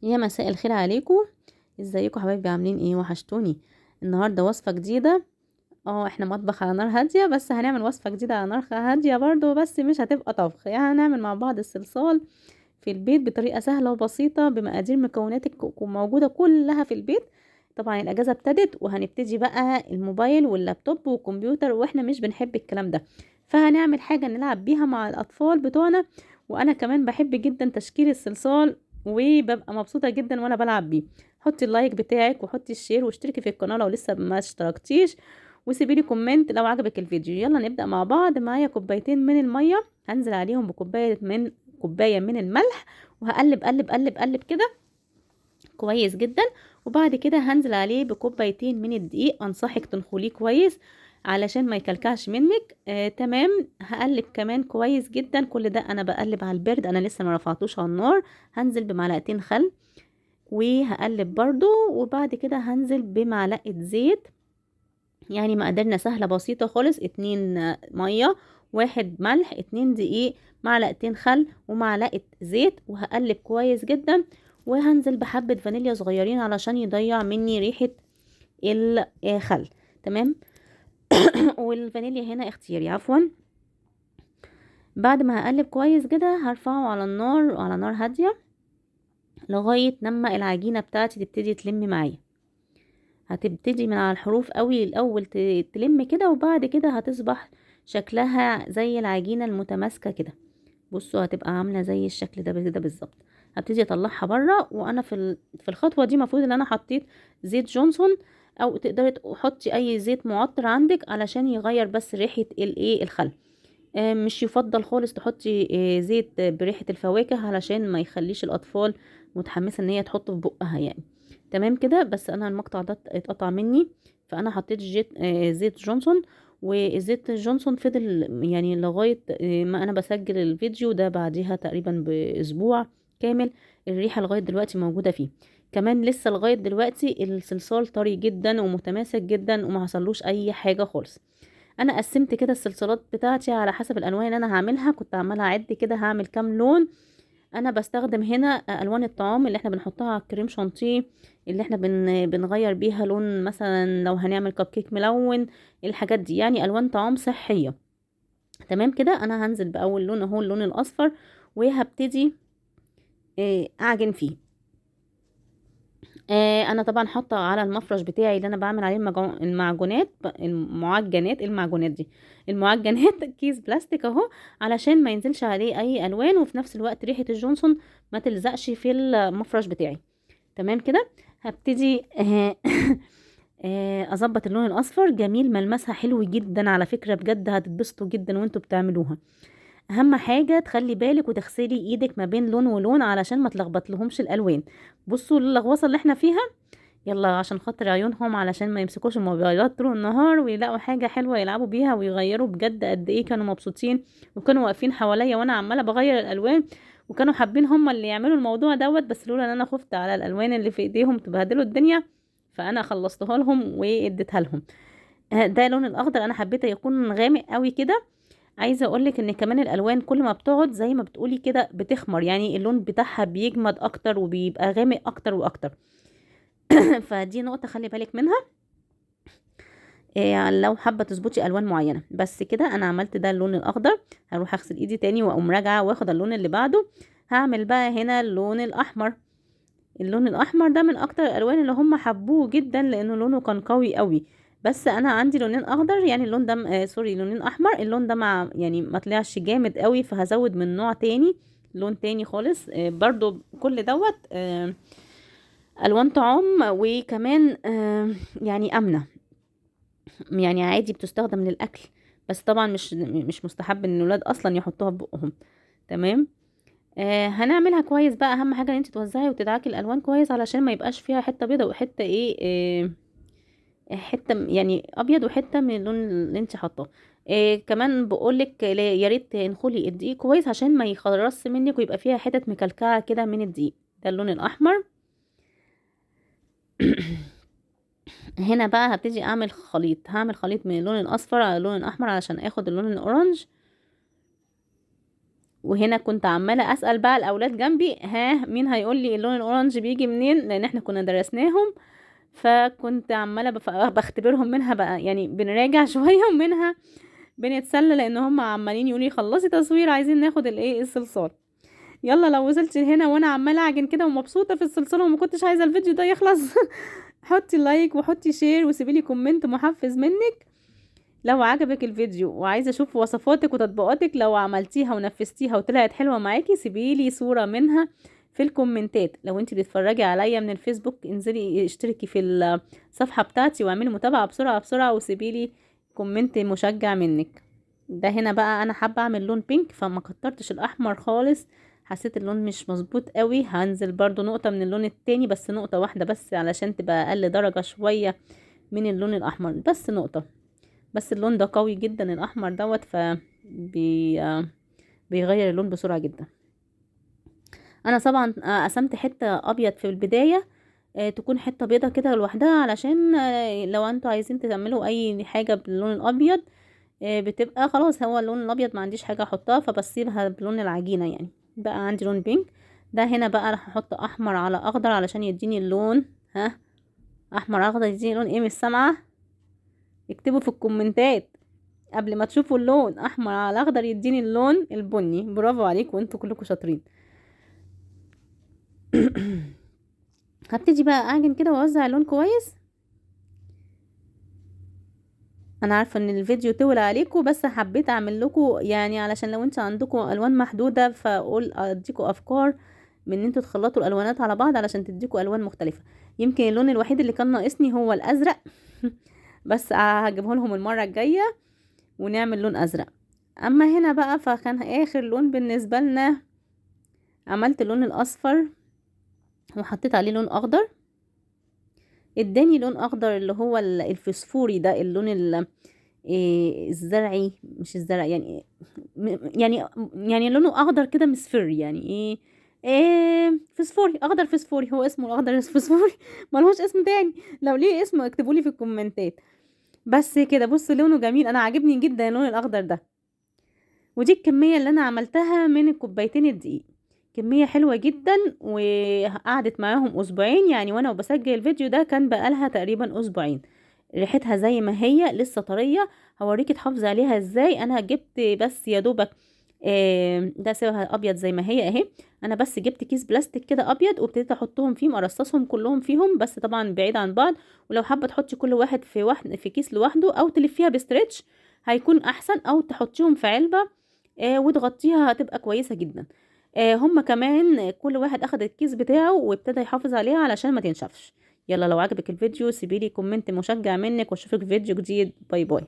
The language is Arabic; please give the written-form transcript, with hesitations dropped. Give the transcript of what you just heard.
يا مساء الخير عليكم. ازيكم حبايبي؟ عاملين ايه؟ وحشتوني. النهارده وصفه جديده. احنا مطبخ على نار هاديه، بس هنعمل وصفه جديده على نار هاديه برضو، بس مش هتبقى طبخ، يعني هنعمل مع بعض الصلصال في البيت بطريقه سهله وبسيطه بمقادير مكونات موجوده كلها في البيت. طبعا الاجازه ابتدت وهنبتدي بقى الموبايل واللابتوب والكمبيوتر، واحنا مش بنحب الكلام ده، فهنعمل حاجه نلعب بيها مع الاطفال بتوعنا. وانا كمان بحب جدا تشكيل الصلصال، وببقى مبسوطة جدا وانا بلعب بيه. حطي اللايك بتاعك وحطي الشير واشتركي في القناة لو لسه ما اشتركتيش، وسيبي لي كومنت لو عجبك الفيديو. يلا نبدأ مع بعض. معايا كوبايتين من المية، هنزل عليهم كوباية من الملح، وهقلب قلب قلب قلب كده كويس جدا. وبعد كده هنزل عليه بكوبايتين من الدقيق، انصحك تنخليه كويس علشان ما يكلكعش منك. تمام. هقلب كمان كويس جدا، كل ده انا بقلب على البرد، انا لسه ما رفعتوش على النار. هنزل بمعلقتين خل وهقلب برضو، وبعد كده هنزل بمعلقة زيت. يعني مقاديرنا سهلة بسيطة خالص: 2 مية، 1 ملح، 2 دقيق، معلقتين خل، ومعلقة زيت، وهقلب كويس جدا. وهنزل بحبة فانيليا صغيرين علشان يضيع مني ريحة الخل. تمام. والفانيليا هنا اختياري، عفوا. بعد ما هقلب كويس كده هرفعه على النار، على نار هادية، لغاية لما العجينة بتاعتي تبتدي تلم معايا. هتبتدي من على الحروف قوي الاول تلم كده، وبعد كده هتصبح شكلها زي العجينة المتماسكة كده. بصوا هتبقى عاملة زي الشكل ده كده بالظبط. هبتدي اطلعها بره، وانا في الخطوة دي المفروض ان انا حطيت زيت جونسون، او تقدري تحطي اي زيت معطر عندك علشان يغير بس ريحة الايه الخل. مش يفضل خالص تحطي زيت بريحة الفواكه علشان ما يخليش الأطفال متحمسة ان هي تحطه في بقها يعني. تمام كده. بس انا المقطع ده اتقطع مني، فانا حطيت زيت جونسون. والزيت جونسون فضل يعني لغاية ما انا بسجل الفيديو ده، بعديها تقريبا باسبوع كامل، الريحة لغاية دلوقتي موجودة فيه. كمان لسه لغاية دلوقتي الصلصال طري جدا ومتماسك جدا وما حصلوش اي حاجة خالص. انا قسمت كده الصلصالات بتاعتي على حسب الالوان اللي انا هعملها، كنت عماله اعد كده هعمل كام لون. انا بستخدم هنا الوان الطعام اللي احنا بنحطها على الكريم شانتيه، اللي احنا بنغير بيها لون، مثلا لو هنعمل كب كيك ملون، الحاجات دي يعني الوان طعام صحيه. تمام كده. انا هنزل باول لون اهو، اللون الاصفر، وهبتدي اعجن فيه. انا طبعا حاطه على المفرش بتاعي اللي انا بعمل عليه المعجنات دي، المعجنات كيس بلاستيك اهو، علشان ما ينزلش عليه اي الوان، وفي نفس الوقت ريحه الجونسون ما تلزقش في المفرش بتاعي. تمام كده. هبتدي اظبط اللون الاصفر، جميل ملمسها حلو جدا على فكره، بجد هتتبسطوا جدا وانتوا بتعملوها. اهم حاجه تخلي بالك وتغسلي ايدك ما بين لون ولون علشان ما تلخبط لهمش الالوان. بصوا اللغوصه اللي احنا فيها. يلا عشان خاطر عيونهم، علشان ما يمسكوش الموبايلات طول النهار ويلاقوا حاجة حلوة يلعبوا بيها ويغيروا. بجد قد ايه كانوا مبسوطين، وكانوا واقفين حواليا وانا عمالة بغير الالوان، وكانوا حابين هم اللي يعملوا الموضوع دوت، بس لولا ان انا خفت على الالوان اللي في ايديهم تبهدلوا الدنيا، فانا خلصتها لهم واديتها لهم. ده اللون الاخضر، انا حبيت يكون غامق قوي كده. عايزه اقولك ان كمان الالوان كل ما بتقعد زي ما بتقولي كده بتخمر، يعني اللون بتاعها بيجمد اكتر وبيبقى غامق اكتر واكتر. فدي نقطة خلي بالك منها. لو حابة تظبطي ألوان معينة. بس كده أنا عملت ده اللون الأخضر، هروح أغسل إيدي تاني وأقوم راجعة واخد اللون اللي بعده. هعمل بقى هنا اللون الأحمر. اللون الأحمر ده من أكتر الألوان اللي هم حبوه جدا لأنه لونه كان قوي قوي. بس أنا عندي لونين أخضر، يعني اللون ده سوري، لونين أحمر. اللون ده مع يعني ما طلعش جامد قوي، فهزود من نوع تاني، لون تاني خالص. برضو كل دوت ألوان طعام، وكمان يعني آمنة، يعني عادي بتستخدم للأكل. بس طبعا مش مستحب ان الولاد اصلا يحطوها في بقهم. تمام. هنعملها كويس بقى. اهم حاجه ان انت توزعي وتدعكي الالوان كويس علشان ما يبقاش فيها حته بيضه وحته ايه، حته يعني ابيض وحته من اللون اللي انت حاطاه. كمان بقولك يا ريت تنخلي الدقيق كويس عشان ما يخرصش منك ويبقى فيها حتت مكلكعه كده من الدقيق. ده اللون الاحمر. هنا بقى هبتدي اعمل خليط، هعمل خليط من اللون الاصفر على اللون الاحمر علشان اخد اللون الاورنج. وهنا كنت عمالة اسأل بقى الاولاد جنبي، ها مين هيقول لي اللون الاورنج بيجي منين، لان احنا كنا درسناهم. فكنت عمالة بختبرهم منها بقى، يعني بنراجع شوية ومنها بنتسلى، لان هم عمالين يقولوا لي خلصي تصوير عايزين ناخد الايه الصلصال. يلا لو وصلت هنا وانا عمالة اعجن كده ومبسوطة في الصلصال وما كنتش عايزة الفيديو ده يخلص حطي لايك وحطي شير وسيبيلي كومنت محفز منك لو عجبك الفيديو وعايزة اشوف وصفاتك وتطبيقاتك لو عملتيها ونفذتيها وطلعت حلوة معاكي، سيبيلي صورة منها في الكومنتات. لو انت بتتفرجي عليا من الفيسبوك انزلي اشتركي في الصفحة بتاعتي واعملي متابعة بسرعة بسرعة وسيبيلي كومنت مشجع منك. ده هنا بقى انا حابة اعمل لون بينك فما كترتش الاحمر خالص، حسيت اللون مش مظبوط قوي. هنزل برضو نقطة من اللون التاني، بس نقطة واحدة بس علشان تبقى اقل درجة شوية من اللون الاحمر، بس نقطة. بس اللون ده قوي جدا الاحمر دوت، بيغير اللون بسرعة جدا. انا طبعا قسمت حتة ابيض في البداية، تكون حتة بيضة كده لوحدها، علشان لو انتوا عايزين تعملوا اي حاجة باللون الابيض بتبقى خلاص هو اللون الابيض ما عنديش حاجة احطها فبسيبها بلون العجينة يعني. بقى عندي لون بينك. ده هنا بقى راح احط احمر على اخضر علشان يديني اللون. ها، احمر اخضر يديني لون ايه مش سامعة؟ اكتبوا في الكومنتات قبل ما تشوفوا اللون. احمر على اخضر يديني اللون البني. برافو عليكم وانتوا كلكم شاطرين. هبتدي بقى اعجن كده واوزع اللون كويس. انا عارفه ان الفيديو طول عليكم بس حبيت اعمل لكم يعني علشان لو انتوا عندكم الوان محدوده فاقول اديكم افكار من ان انتوا تخلطوا الالوانات على بعض علشان تديكوا الوان مختلفه. يمكن اللون الوحيد اللي كان ناقصني هو الازرق بس هجيبه لهم المره الجايه ونعمل لون ازرق. اما هنا بقى فكان اخر لون بالنسبه لنا، عملت اللون الاصفر وحطيت عليه لون اخضر، اداني لون اخضر اللي هو الفسفوري ده، اللون الزرعي مش الزرع يعني، يعني لونه اخضر كده مصفر يعني فسفوري، اخضر فسفوري، هو اسمه الاخضر الفسفوري ملهوش اسم تاني. لو ليه اسم اكتبولي في الكومنتات. بس كده بص لونه جميل، انا عاجبني جدا اللون الاخضر ده. ودي الكمية اللي انا عملتها من الكوبايتين الدقيق، كمية حلوة جدا وقعدت معاهم اسبوعين يعني، وانا وبسجل الفيديو ده كان بقالها تقريبا اسبوعين. ريحتها زي ما هي لسه طرية. هوريكي تحافظي عليها ازاي. انا جبت بس يا دوبك ده سيبها ابيض زي ما هي اهي. انا بس جبت كيس بلاستيك كده ابيض وابتديت احطهم فيه، ارصصهم كلهم فيهم بس طبعا بعيد عن بعض. ولو حابه تحطي كل واحد في كيس لوحده او تلفيها بستريتش هيكون احسن، او تحطيهم في علبه وتغطيها هتبقى كويسه جدا. هما كمان كل واحد اخد الكيس بتاعه وابتدى يحافظ عليها علشان ما تنشفش. يلا لو عجبك الفيديو سيبيلي كومنت مشجع منك واشوفك في فيديو جديد. باي باي.